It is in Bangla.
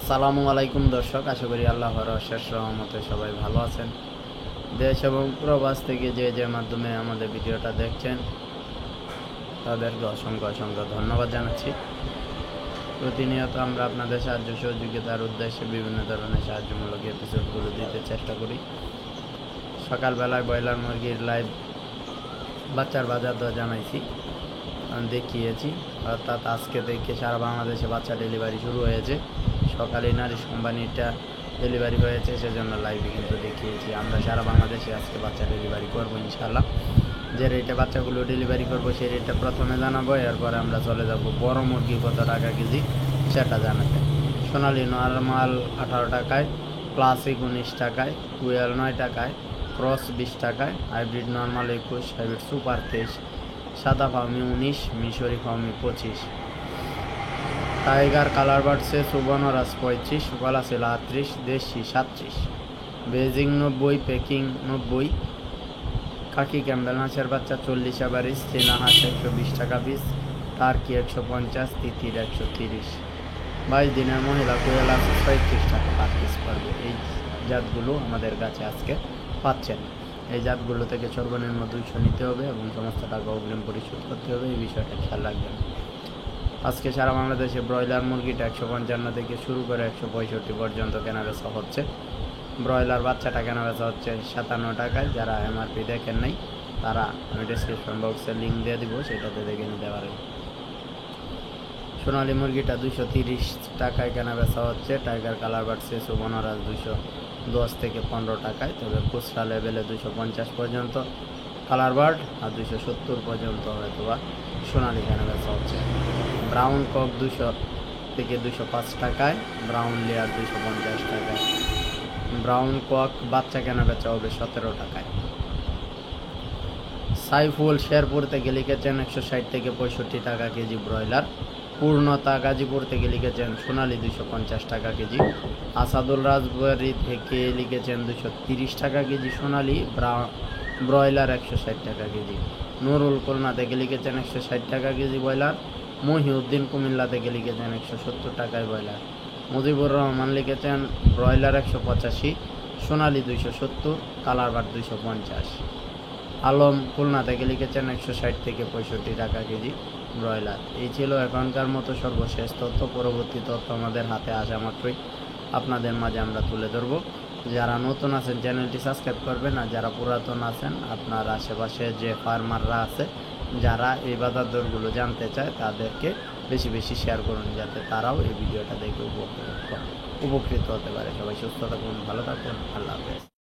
আসসালামু আলাইকুম দর্শক, আশা করি আল্লাহর অশেষ রহমতে সবাই ভালো আছেন। দেশ এবং প্রবাস থেকে যে মাধ্যমে আমাদের ভিডিওটা দেখছেন তাদেরকে অসংখ্য অসংখ্য ধন্যবাদ জানাচ্ছি। প্রতিনিয়ত আমরা আপনাদের সাহায্য সহযোগিতার উদ্দেশ্যে বিভিন্ন ধরনের সাহায্যমূলক এপিসোডগুলো দিতে চেষ্টা করি। সকালবেলায় ব্রয়লার মুরগির লাইভ বাচ্চার বাজার দর জানাইছি, দেখিয়েছি। অর্থাৎ আজকে থেকে সারা বাংলাদেশে বাচ্চা ডেলিভারি শুরু হয়েছে। সকালে নারিশ কোম্পানিটা ডেলিভারি হয়েছে, সেজন্য লাইভে কিন্তু দেখিয়েছি। আমরা সারা বাংলাদেশে আজকে বাচ্চা ডেলিভারি করবো ইনশাল্লাহ। যে রেটে বাচ্চাগুলো ডেলিভারি করবো সেই রেটটা প্রথমে জানাবো, এরপরে আমরা চলে যাব বড় মুরগি কত টাকা কেজি সেটা জানাতে। সোনালি নর্মাল 18 টাকায়, ক্লাসিক 19 টাকায়, কুয়েল 9 টাকায়, ক্রস 20 টাকায়, হাইব্রিড নর্মাল 21, হাইব্রিড সুপার 23, সাদা ফার্মি 19, মিশরি ফার্মি 25, টাইগার কালার বার্ডসে সুবর্ণরাজ 35, গলাশিলা 38, দেশি 37, বেজিং 90, পেকিং 90, কাকি ক্যাম্বেল হাঁসের বাচ্চা 40 এভারেজ, চীনা হাঁস 120 টাকা পিস, টার্কি 150, তিতির 130। 22 দিনের মহিলা কোয়েল আছে 35 টাকা পার পিস পড়বে। এই জাতগুলো আমাদের কাছে আজকে পাচ্ছেন। এই জাতগুলো থেকে সর্বনিম্ন 200 নিতে হবে এবং সমস্ত টাকা অগ্রিম পরিশোধ করতে হবে, এই বিষয়টা খেয়াল রাখবেন। আজকে সারা বাংলাদেশে ব্রয়লার মুরগিটা 155 থেকে শুরু করে 165 পর্যন্ত কেনাবেচা হচ্ছে। ব্রয়লার বাচ্চাটা কেনাবেচা হচ্ছে 57 টাকায়। যারা এমআরপি দেখেন নাই তারা আমি ডেসক্রিপশন বক্সে লিঙ্ক দিয়ে দিব, সেটাতে দেখে নিতে পারেন। সোনালী মুরগিটা 230 টাকায় কেনাবেচা হচ্ছে। টাইগার কালার বার্ডসে সুবর্ণরাজ 210 থেকে 15 টাকায়, তবে খুচরা লেভেলে 250 পর্যন্ত কালার বার্ড আর 270 পর্যন্ত হয়তো বা সোনালি কেনাবেচা হচ্ছে। ব্রাউন কক 200 থেকে 205 টাকায়, ব্রাউন লেয়ার 250 টাকায়। ব্রাউন কক বাচ্চা কেনাবেচা হবে 17 টাকায়। সাইফুল শেরপুর থেকে লিখেছেন 160 থেকে 65 টাকা কেজি ব্রয়লার। পূর্ণতা গাজীপুর থেকে লিখেছেন সোনালি 250 টাকা কেজি। আসাদুল রাজবাড়ি থেকে লিখেছেন 230 টাকা কেজি সোনালি, ব্রয়লার 160 টাকা কেজি। নুরুল খুলনা থেকে লিখেছেন 160 টাকা কেজি ব্রয়লার। মহিউদ্দিন কুমিল্লা থেকে লিখেছেন 170 টাকায় ব্রয়লার। মুজিবুর রহমান লিখেছেন ব্রয়লার 185, সোনালি 270, কালার বার্ড 250। আলম খুলনা থেকে লিখেছেন 160 থেকে 65 টাকা কেজি ব্রয়লার। এই ছিল এখনকার মতো সর্বশেষ তথ্য। পরবর্তী তথ্য আমাদের হাতে আসা মাত্রই আপনাদের মাঝে আমরা তুলে ধরব। যারা নতুন আছেন চ্যানেলটি সাবস্ক্রাইব করবেন, আর যারা পুরাতন আছেন আপনার আশেপাশে যে ফার্মাররা আছে যারা এই বাজার দরগুলো জানতে চায় তাদেরকে বেশি বেশি শেয়ার করুন, যাতে তারাও এই ভিডিওটা দেখে উপকৃত হতে পারে। সবাই সুস্থ থাকুন, ভালো থাকুন, আল্লাহ হাফেজ।